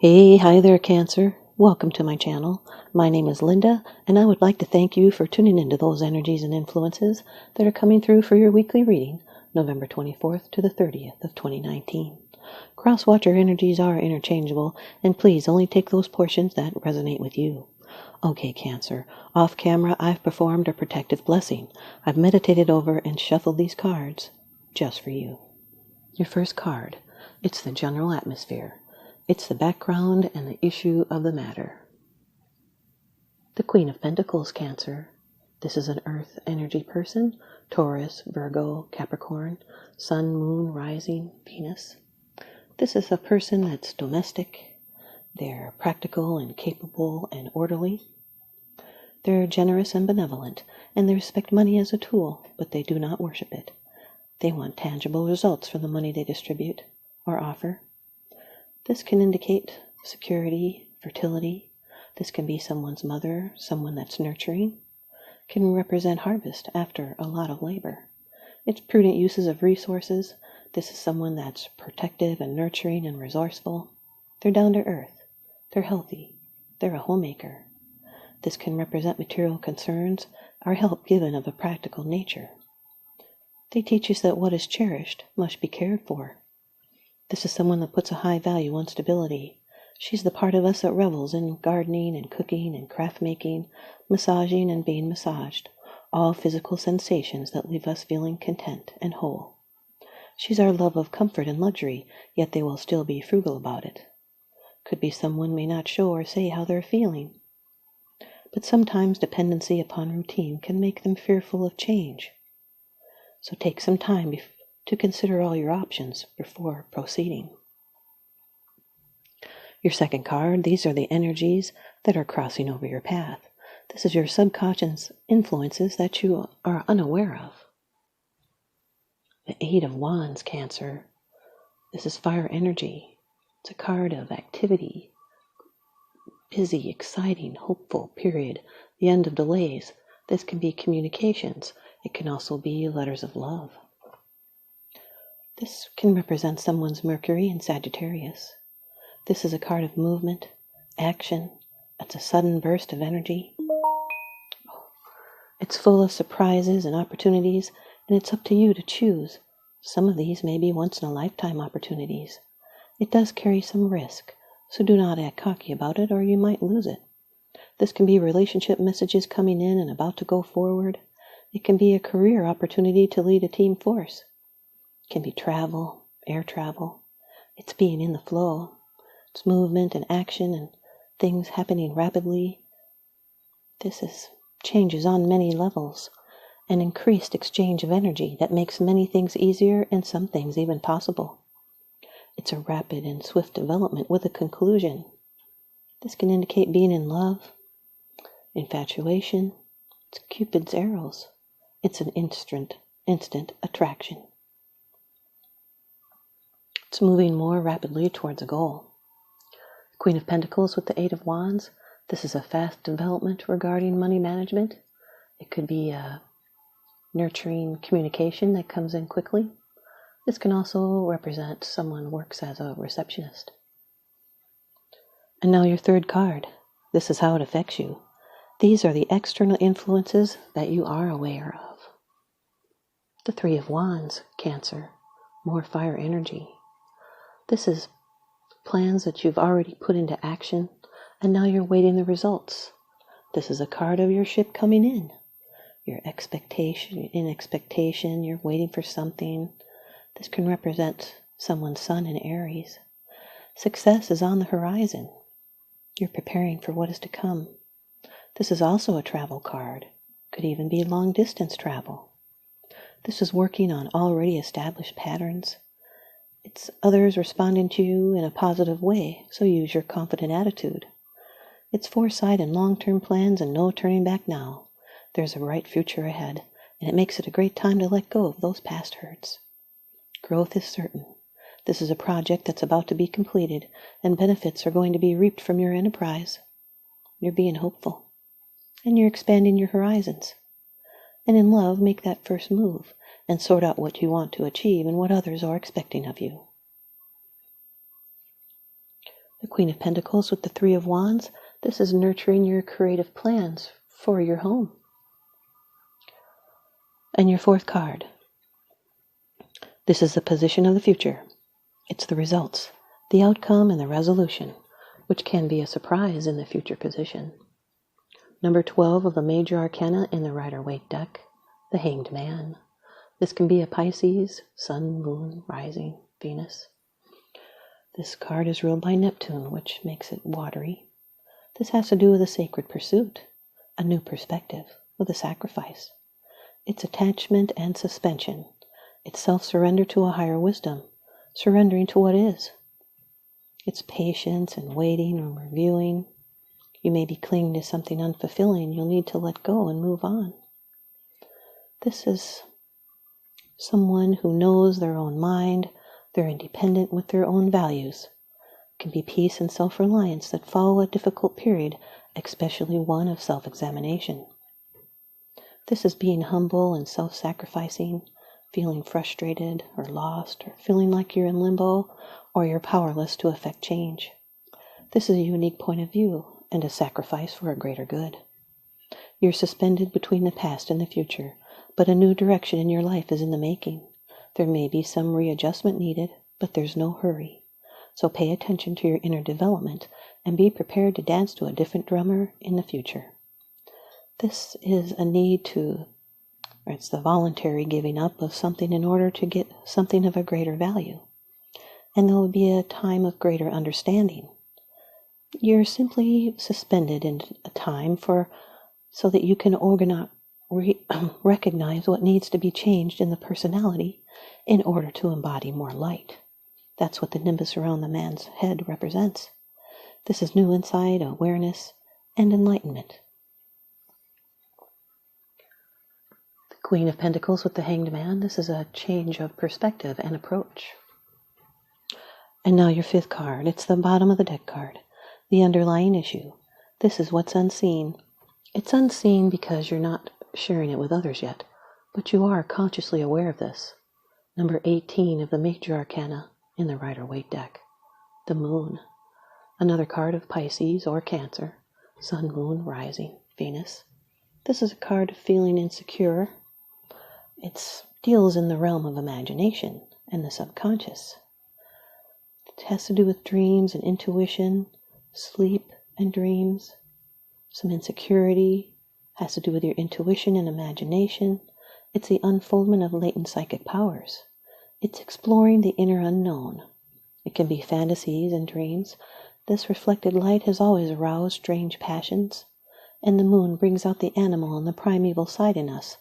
Hey, hi there, Cancer. Welcome to my channel. My name is Lynda, and I would like to thank you for tuning into those energies and influences that are coming through for your weekly reading, November 24th to the 30th of 2019. Cross-watcher energies are interchangeable, and please only take those portions that resonate with you. Okay, Cancer. Off camera, I've performed a protective blessing. I've meditated over and shuffled these cards just for you. Your first card. It's the general atmosphere. It's the background and the issue of the matter. The Queen of Pentacles, Cancer. This is an earth energy person. Taurus, Virgo, Capricorn, Sun, Moon, Rising, Venus. This is a person that's domestic. They're practical and capable and orderly. They're generous and benevolent, and they respect money as a tool, but they do not worship it. They want tangible results from the money they distribute or offer. This can indicate security, fertility. This can be someone's mother, someone that's nurturing. Can represent harvest after a lot of labor. It's prudent uses of resources. This is someone that's protective and nurturing and resourceful. They're down to earth. They're healthy. They're a homemaker. This can represent material concerns or help given of a practical nature. They teach us that what is cherished must be cared for. This is someone that puts a high value on stability. She's the part of us that revels in gardening and cooking and craft making, massaging and being massaged, all physical sensations that leave us feeling content and whole. She's our love of comfort and luxury, yet they will still be frugal about it. Could be someone may not show or say how they're feeling. But sometimes dependency upon routine can make them fearful of change. So take some time to consider all your options before proceeding. Your second card, these are the energies that are crossing over your path. This is your subconscious influences that you are unaware of. The Eight of Wands, Cancer. This is fire energy. It's a card of activity. Busy, exciting, hopeful period. The end of delays. This can be communications. It can also be letters of love. This can represent someone's Mercury in Sagittarius. This is a card of movement, action. It's a sudden burst of energy. It's full of surprises and opportunities, and it's up to you to choose. Some of these may be once-in-a-lifetime opportunities. It does carry some risk, so do not act cocky about it or you might lose it. This can be relationship messages coming in and about to go forward. It can be a career opportunity to lead a team force. It can be travel, air travel. It's being in the flow. It's movement and action and things happening rapidly. This is changes on many levels. An increased exchange of energy that makes many things easier and some things even possible. It's a rapid and swift development with a conclusion. This can indicate being in love, infatuation. It's Cupid's arrows. It's an instant attraction. It's moving more rapidly towards a goal. Queen of Pentacles with the Eight of Wands. This is a fast development regarding money management. It could be a nurturing communication that comes in quickly. This can also represent someone who works as a receptionist. And now your third card. This is how it affects you. These are the external influences that you are aware of. The Three of Wands, Cancer. More fire energy. This is plans that you've already put into action, and now you're waiting the results. This is a card of your ship coming in. Your expectation, you're waiting for something. This can represent someone's sun in Aries. Success is on the horizon. You're preparing for what is to come. This is also a travel card. Could even be long distance travel. This is working on already established patterns. It's others responding to you in a positive way, so use your confident attitude. It's foresight and long-term plans and no turning back now. There's a bright future ahead, and it makes it a great time to let go of those past hurts. Growth is certain. This is a project that's about to be completed, and benefits are going to be reaped from your enterprise. You're being hopeful, and you're expanding your horizons. And in love, make that first move, and sort out what you want to achieve and what others are expecting of you. The Queen of Pentacles with the Three of Wands. This is nurturing your creative plans for your home. And your fourth card. This is the position of the future. It's the results, the outcome, and the resolution, which can be a surprise in the future position. Number 12 of the major arcana in the Rider-Waite deck, the Hanged Man. This can be a Pisces, Sun, Moon, Rising, Venus. This card is ruled by Neptune, which makes it watery. This has to do with a sacred pursuit, a new perspective, with a sacrifice. It's attachment and suspension. It's self-surrender to a higher wisdom, surrendering to what is. It's patience and waiting or reviewing. You may be clinging to something unfulfilling. You'll need to let go and move on. This is someone who knows their own mind. They're independent with their own values. It can be peace and self-reliance that follow a difficult period, especially one of self-examination. This is being humble and self-sacrificing, feeling frustrated or lost, or feeling like you're in limbo or you're powerless to affect change. This is a unique point of view and a sacrifice for a greater good. You're suspended between the past and the future, but a new direction in your life is in the making. There may be some readjustment needed, but there's no hurry. So pay attention to your inner development and be prepared to dance to a different drummer in the future. This is a need to, or it's the voluntary giving up of something in order to get something of a greater value. And there will be a time of greater understanding. You're simply suspended in a time so that you can recognize what needs to be changed in the personality in order to embody more light. That's what the nimbus around the man's head represents. This is new insight, awareness, and enlightenment. The Queen of Pentacles with the Hanged Man. This is a change of perspective and approach. And now your fifth card. It's the bottom of the deck card. The underlying issue. This is what's unseen. It's unseen because you're not sharing it with others yet, but you are consciously aware of this. Number 18 of the major arcana in the Rider-Waite deck. The Moon. Another card of Pisces or Cancer. Sun, Moon, Rising, Venus. This is a card of feeling insecure. It deals in the realm of imagination and the subconscious. It has to do with dreams and intuition, sleep and dreams. Some insecurity has to do with your intuition and imagination. It's the unfoldment of latent psychic powers. It's exploring the inner unknown. It can be fantasies and dreams. This reflected light has always aroused strange passions, and the moon brings out the animal and the primeval side in us.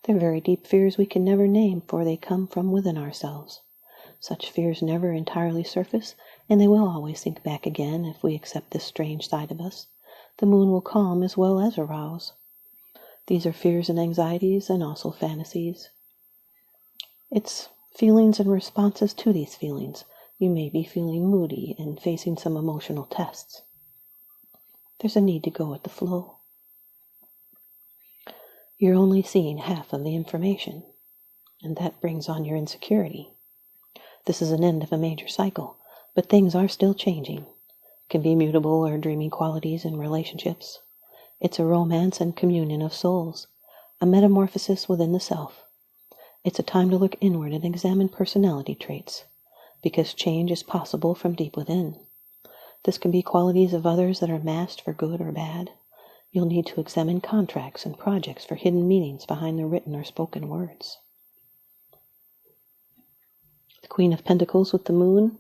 They're very deep fears we can never name, for they come from within ourselves. Such fears never entirely surface, and they will always sink back again if we accept this strange side of us. The moon will calm as well as arouse. These are fears and anxieties and also fantasies. It's feelings and responses to these feelings. You may be feeling moody and facing some emotional tests. There's a need to go with the flow. You're only seeing half of the information, and that brings on your insecurity. This is an end of a major cycle, but things are still changing. Can be mutable or dreamy qualities in relationships. It's a romance and communion of souls, a metamorphosis within the self. It's a time to look inward and examine personality traits, because change is possible from deep within. This can be qualities of others that are masked for good or bad. You'll need to examine contracts and projects for hidden meanings behind the written or spoken words. The Queen of Pentacles with the Moon.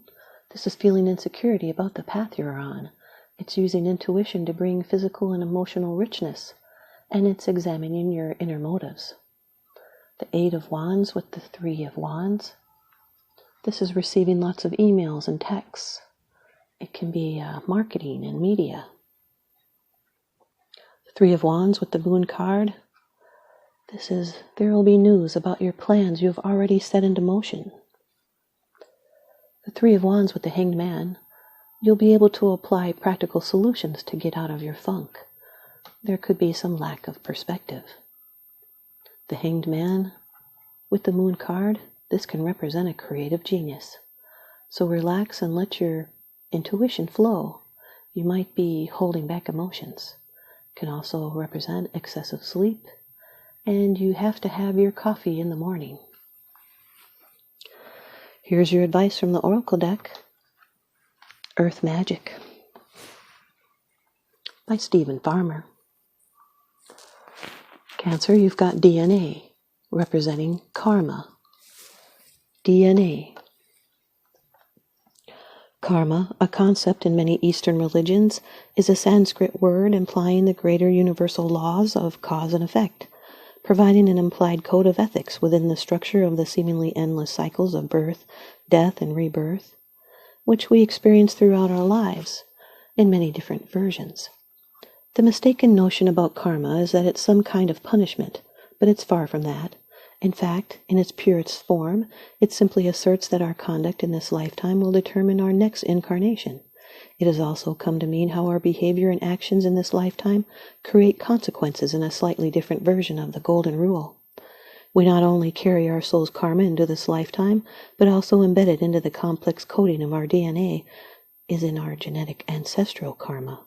This is feeling insecurity about the path you're on. It's using intuition to bring physical and emotional richness, and it's examining your inner motives. The Eight of Wands with the Three of Wands. This is receiving lots of emails and texts. It can be marketing and media. The Three of Wands with the Moon card. This is, there will be news about your plans you have already set into motion. The Three of Wands with the Hanged Man. You'll be able to apply practical solutions to get out of your funk. There could be some lack of perspective. The Hanged Man with the Moon card. This can represent a creative genius. So relax and let your intuition flow. You might be holding back emotions. Can also represent excessive sleep, and you have to have your coffee in the morning. Here's your advice from the Oracle deck. Earth Magic by Stephen Farmer. Cancer, you've got DNA, representing karma. DNA. Karma, a concept in many Eastern religions, is a Sanskrit word implying the greater universal laws of cause and effect, providing an implied code of ethics within the structure of the seemingly endless cycles of birth, death, and rebirth, which we experience throughout our lives in many different versions. The mistaken notion about karma is that it's some kind of punishment, but it's far from that. In fact, in its purest form, it simply asserts that our conduct in this lifetime will determine our next incarnation. It has also come to mean how our behavior and actions in this lifetime create consequences in a slightly different version of the golden rule. We not only carry our soul's karma into this lifetime, but also embedded into the complex coding of our DNA is in our genetic ancestral karma.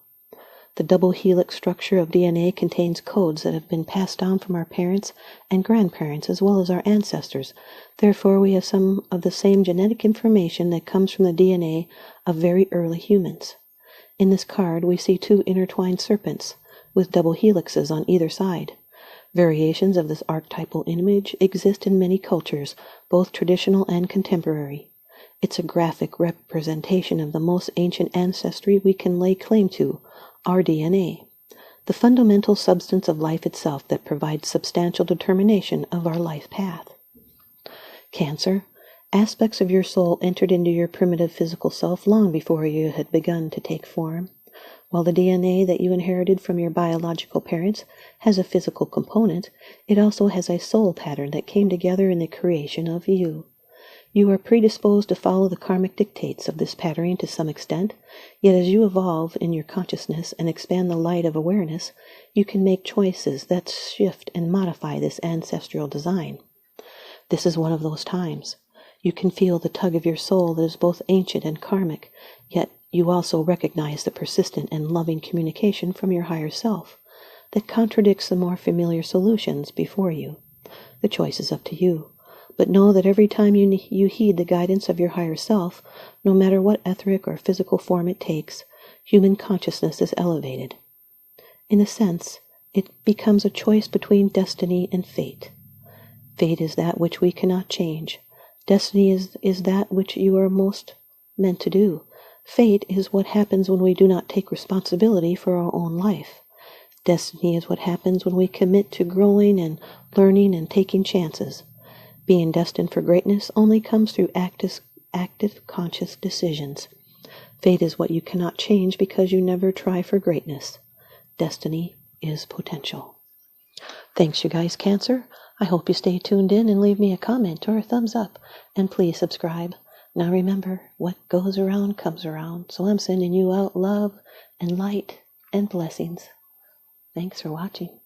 The double helix structure of DNA contains codes that have been passed down from our parents and grandparents as well as our ancestors. Therefore, we have some of the same genetic information that comes from the DNA of very early humans. In this card, we see two intertwined serpents with double helixes on either side. Variations of this archetypal image exist in many cultures, both traditional and contemporary. It's a graphic representation of the most ancient ancestry we can lay claim to, our DNA, the fundamental substance of life itself that provides substantial determination of our life path. Cancer, aspects of your soul entered into your primitive physical self long before you had begun to take form. While the DNA that you inherited from your biological parents has a physical component, it also has a soul pattern that came together in the creation of you. You are predisposed to follow the karmic dictates of this patterning to some extent, yet as you evolve in your consciousness and expand the light of awareness, you can make choices that shift and modify this ancestral design. This is one of those times. You can feel the tug of your soul that is both ancient and karmic, yet you also recognize the persistent and loving communication from your higher self that contradicts the more familiar solutions before you. The choice is up to you. But know that every time you heed the guidance of your higher self, no matter what etheric or physical form it takes, human consciousness is elevated. In a sense, it becomes a choice between destiny and fate. Fate is that which we cannot change. Destiny is that which you are most meant to do. Fate is what happens when we do not take responsibility for our own life. Destiny is what happens when we commit to growing and learning and taking chances. Being destined for greatness only comes through active, conscious decisions. Fate is what you cannot change because you never try for greatness. Destiny is potential. Thanks, you guys, Cancer. I hope you stay tuned in and leave me a comment or a thumbs up. And please subscribe. Now remember, what goes around comes around. So I'm sending you out love and light and blessings. Thanks for watching.